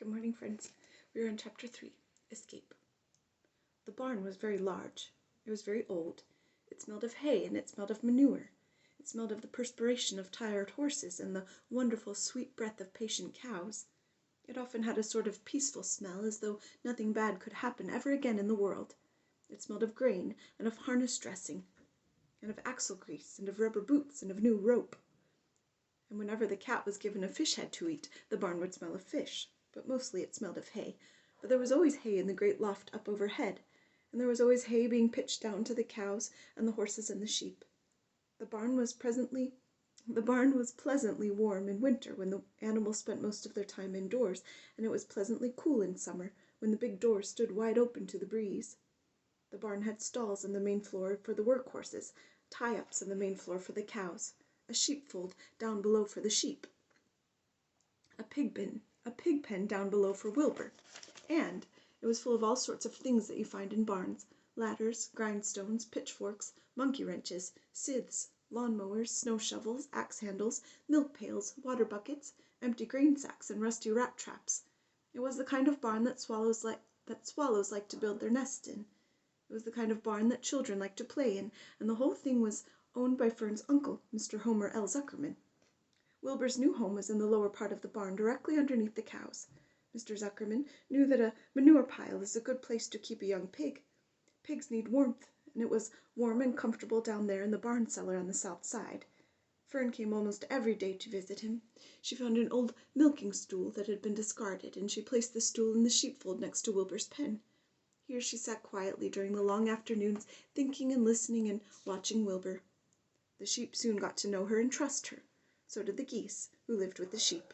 Good morning, friends. We are in Chapter 3, Escape. The barn was very large. It was very old. It smelled of hay and it smelled of manure. It smelled of the perspiration of tired horses and the wonderful sweet breath of patient cows. It often had a sort of peaceful smell, as though nothing bad could happen ever again in the world. It smelled of grain and of harness dressing, and of axle grease and of rubber boots and of new rope. And whenever the cat was given a fish head to eat, the barn would smell of fish, but mostly it smelled of hay. But there was always hay in the great loft up overhead, and there was always hay being pitched down to the cows and the horses and the sheep. The barn was pleasantly warm in winter, when the animals spent most of their time indoors, and it was pleasantly cool in summer, when the big doors stood wide open to the breeze. The barn had stalls on the main floor for the work horses, tie-ups on the main floor for the cows, a sheepfold down below for the sheep, a pig pen down below for Wilbur, and it was full of all sorts of things that you find in barns: ladders, grindstones, pitchforks, monkey wrenches, scythes, lawn-mowers, snow shovels, axe handles, milk pails, water buckets, empty grain sacks, and rusty rat traps. It was the kind of barn that swallows like to build their nests in. It was the kind of barn that children like to play in, and the whole thing was owned by Fern's uncle, Mr. Homer L. Zuckerman. Wilbur's new home was in the lower part of the barn, directly underneath the cows. Mr. Zuckerman knew that a manure pile is a good place to keep a young pig. Pigs need warmth, and it was warm and comfortable down there in the barn cellar on the south side. Fern came almost every day to visit him. She found an old milking stool that had been discarded, and she placed the stool in the sheepfold next to Wilbur's pen. Here she sat quietly during the long afternoons, thinking and listening and watching Wilbur. The sheep soon got to know her and trust her. So did the geese, who lived with the sheep.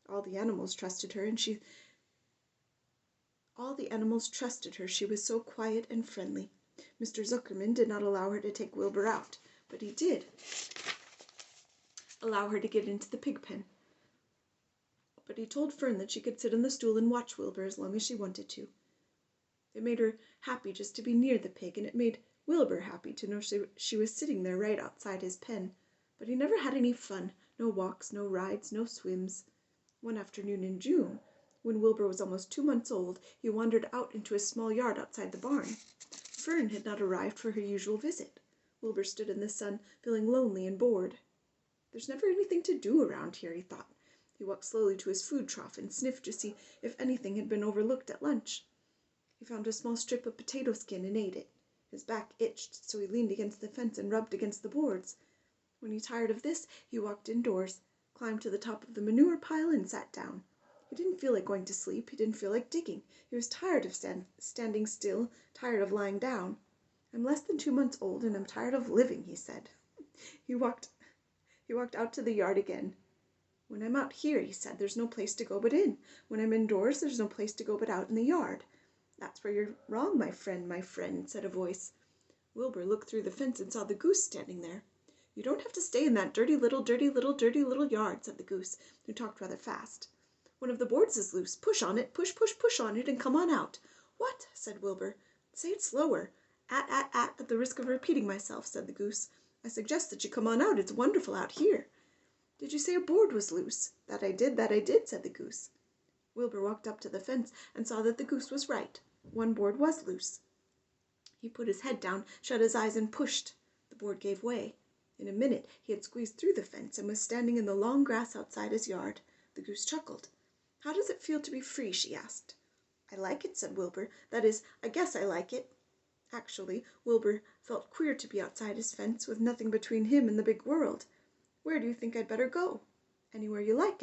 All the animals trusted her. She was so quiet and friendly. Mr. Zuckerman did not allow her to take Wilbur out, but he did allow her to get into the pig pen. But he told Fern that she could sit on the stool and watch Wilbur as long as she wanted to. It made her happy just to be near the pig, and it made Wilbur happy to know she was sitting there right outside his pen. But he never had any fun, no walks, no rides, no swims. One afternoon in June, when Wilbur was almost 2 months old, he wandered out into a small yard outside the barn. Fern had not arrived for her usual visit. Wilbur stood in the sun, feeling lonely and bored. There's never anything to do around here, he thought. He walked slowly to his food trough and sniffed to see if anything had been overlooked at lunch. He found a small strip of potato skin and ate it. His back itched, so he leaned against the fence and rubbed against the boards. When he tired of this, he walked indoors, climbed to the top of the manure pile, and sat down. He didn't feel like going to sleep. He didn't feel like digging. He was tired of standing still, tired of lying down. "I'm less than 2 months old, and I'm tired of living," he said. He walked out to the yard again. "When I'm out here," he said, "there's no place to go but in. When I'm indoors, there's no place to go but out in the yard." "That's where you're wrong, my friend," said a voice. Wilbur looked through the fence and saw the goose standing there. "You don't have to stay in that dirty little yard," said the goose, who talked rather fast. "One of the boards is loose. Push on it, push on it, and come on out." "What?" said Wilbur. "Say it slower." At the risk of repeating myself," said the goose. "I suggest that you come on out. It's wonderful out here." "Did you say a board was loose?" "That I did," said the goose. Wilbur walked up to the fence and saw that the goose was right. One board was loose. He put his head down, shut his eyes, and pushed. The board gave way. In a minute he had squeezed through the fence and was standing in the long grass outside his yard. The goose chuckled. "How does it feel to be free?" she asked. "I like it," said Wilbur. "That is, I guess I like it." Actually, Wilbur felt queer to be outside his fence, with nothing between him and the big world. "Where do you think I'd better go?" Anywhere you like,"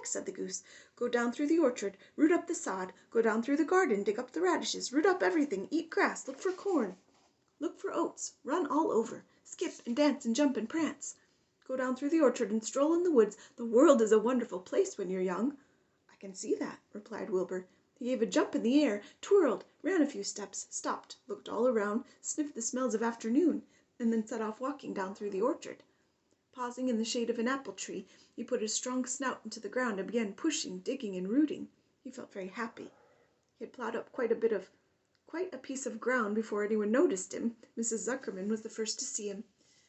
said the goose. "Go down through the orchard, root up the sod, go down through the garden, dig up the radishes, root up everything, eat grass, look for corn, look for oats, run all over, skip and dance and jump and prance. Go down through the orchard and stroll in the woods. The world is a wonderful place when you're young." "I can see that," replied Wilbur. He gave a jump in the air, twirled, ran a few steps, stopped, looked all around, sniffed the smells of afternoon, and then set off walking down through the orchard. Pausing in the shade of an apple tree, he put his strong snout into the ground and began pushing, digging, and rooting. He felt very happy. He had plowed up quite a piece of ground before anyone noticed him. Mrs. Zuckerman was the first to see him.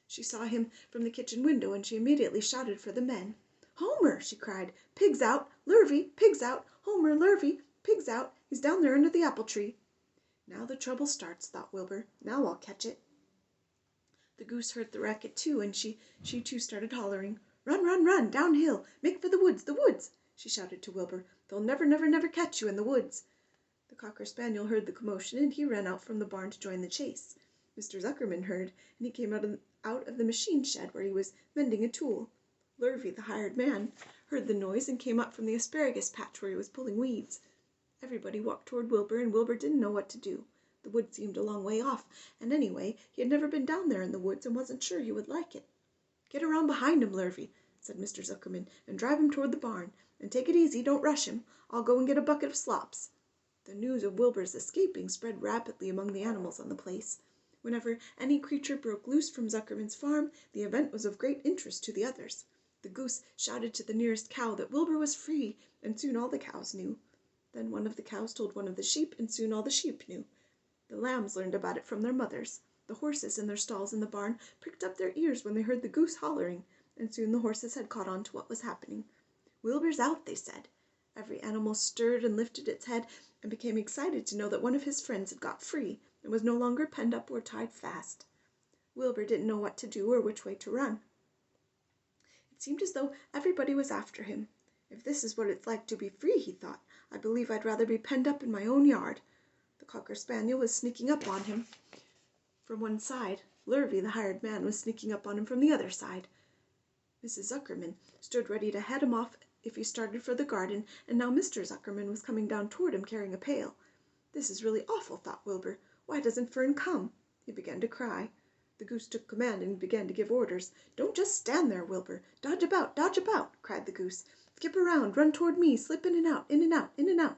She saw him from the kitchen window, and she immediately shouted for the men. "Homer!" she cried. "Pig's out! Lurvy, pig's out! Homer, Lurvy, pig's out! He's down there under the apple tree." "Now the trouble starts," thought Wilbur. "Now I'll catch it." The goose heard the racket too, and she too started hollering. "Run, run, run, downhill! Make for the woods, the woods!" she shouted to Wilbur. "They'll never, never, never catch you in the woods." The cocker spaniel heard the commotion, and he ran out from the barn to join the chase. Mr. Zuckerman heard, and he came out of the machine shed where he was mending a tool. Lurvy, the hired man, heard the noise and came up from the asparagus patch where he was pulling weeds. Everybody walked toward Wilbur, and Wilbur didn't know what to do. The wood seemed a long way off, and anyway, he had never been down there in the woods and wasn't sure he would like it. "Get around behind him, Lurvy," said Mr. Zuckerman, "and drive him toward the barn. And take it easy, don't rush him. I'll go and get a bucket of slops." The news of Wilbur's escaping spread rapidly among the animals on the place. Whenever any creature broke loose from Zuckerman's farm, the event was of great interest to the others. The goose shouted to the nearest cow that Wilbur was free, and soon all the cows knew. Then one of the cows told one of the sheep, and soon all the sheep knew. The lambs learned about it from their mothers. The horses in their stalls in the barn pricked up their ears when they heard the goose hollering, and soon the horses had caught on to what was happening. "Wilbur's out," they said. Every animal stirred and lifted its head and became excited to know that one of his friends had got free and was no longer penned up or tied fast. Wilbur didn't know what to do or which way to run. It seemed as though everybody was after him. "If this is what it's like to be free," he thought, "I believe I'd rather be penned up in my own yard." The cocker spaniel was sneaking up on him from one side. Lurvy, the hired man, was sneaking up on him from the other side. Mrs. Zuckerman stood ready to head him off if he started for the garden, and now Mr. Zuckerman was coming down toward him carrying a pail. "This is really awful," thought Wilbur. "Why doesn't Fern come?" He began to cry. The goose took command and began to give orders. "Don't just stand there, Wilbur. Dodge about," cried the goose. "Skip around, run toward me, slip in and out, in and out, in and out.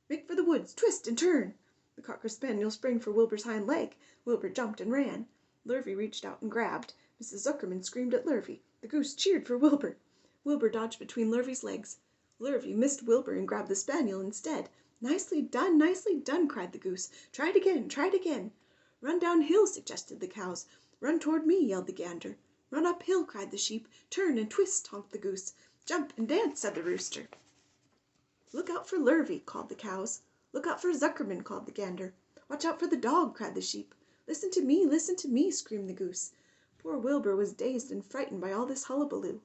Make for the woods, twist and turn." The cocker spaniel sprang for Wilbur's hind leg. Wilbur jumped and ran. Lurvy reached out and grabbed. Mrs. Zuckerman screamed at Lurvy. The goose cheered for Wilbur. Wilbur dodged between Lurvy's legs. Lurvy missed Wilbur and grabbed the spaniel instead. Nicely done," cried the goose. Try it again." "Run downhill," suggested the cows. "Run toward me," yelled the gander. "Run uphill," cried the sheep. "Turn and twist," honked the goose. "Jump and dance," said the rooster. "Look out for Lurvy," called the cows. "Look out for Zuckerman," called the gander. "Watch out for the dog," cried the sheep. Listen to me," screamed the goose. Poor Wilbur was dazed and frightened by all this hullabaloo.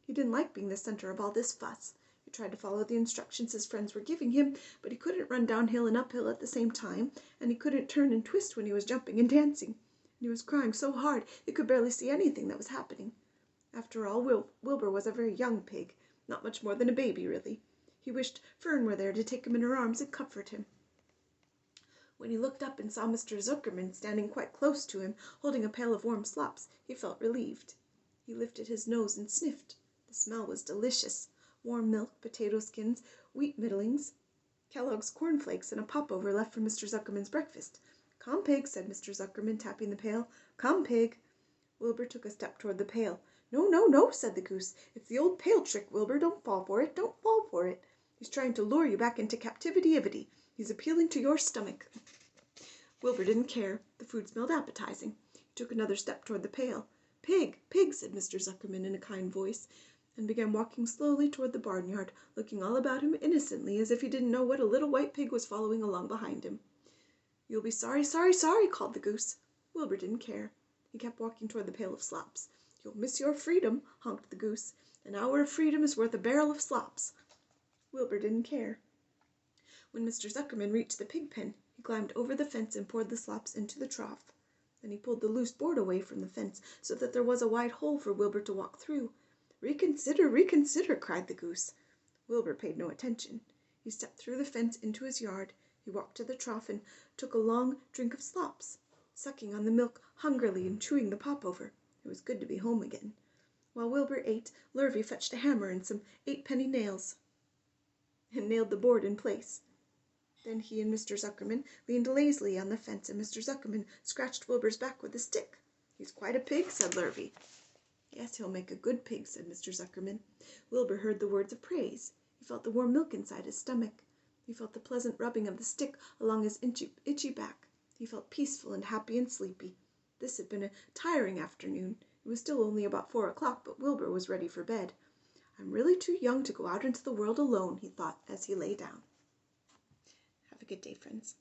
He didn't like being the center of all this fuss. He tried to follow the instructions his friends were giving him, but he couldn't run downhill and uphill at the same time, and he couldn't turn and twist when he was jumping and dancing. And he was crying so hard he could barely see anything that was happening. After all, Wilbur was a very young pig, not much more than a baby, really. He wished Fern were there to take him in her arms and comfort him. When he looked up and saw Mr. Zuckerman standing quite close to him, holding a pail of warm slops, he felt relieved. He lifted his nose and sniffed. The smell was delicious. Warm milk, potato skins, wheat middlings, Kellogg's cornflakes, and a popover left from Mr. Zuckerman's breakfast. "Come, pig," said Mr. Zuckerman, tapping the pail. "Come, pig." Wilbur took a step toward the pail. "No, no, no," said the goose. "It's the old pail trick, Wilbur. Don't fall for it. Don't fall for it. He's trying to lure you back into captivity-ivity. He's appealing to your stomach." Wilbur didn't care. The food smelled appetizing. He took another step toward the pail. "Pig, pig," said Mr. Zuckerman in a kind voice, and began walking slowly toward the barnyard, looking all about him innocently as if he didn't know what a little white pig was following along behind him. "You'll be sorry, sorry, sorry," called the goose. Wilbur didn't care. He kept walking toward the pail of slops. "You'll miss your freedom," honked the goose. "An hour of freedom is worth a barrel of slops." Wilbur didn't care. When Mr. Zuckerman reached the pig pen, he climbed over the fence and poured the slops into the trough. Then he pulled the loose board away from the fence so that there was a wide hole for Wilbur to walk through. "Reconsider, reconsider," cried the goose. Wilbur paid no attention. He stepped through the fence into his yard. He walked to the trough and took a long drink of slops, sucking on the milk hungrily and chewing the popover. It was good to be home again. While Wilbur ate, Lurvy fetched a hammer and some 8-penny nails and nailed the board in place. Then he and Mr. Zuckerman leaned lazily on the fence, and Mr. Zuckerman scratched Wilbur's back with a stick. "He's quite a pig," said Lurvy. "Yes, he'll make a good pig," said Mr. Zuckerman. Wilbur heard the words of praise. He felt the warm milk inside his stomach. He felt the pleasant rubbing of the stick along his itchy back. He felt peaceful and happy and sleepy. This had been a tiring afternoon. It was still only about 4 o'clock, but Wilbur was ready for bed. I'm really too young to go out into the world alone, he thought as he lay down. Have a good day, friends.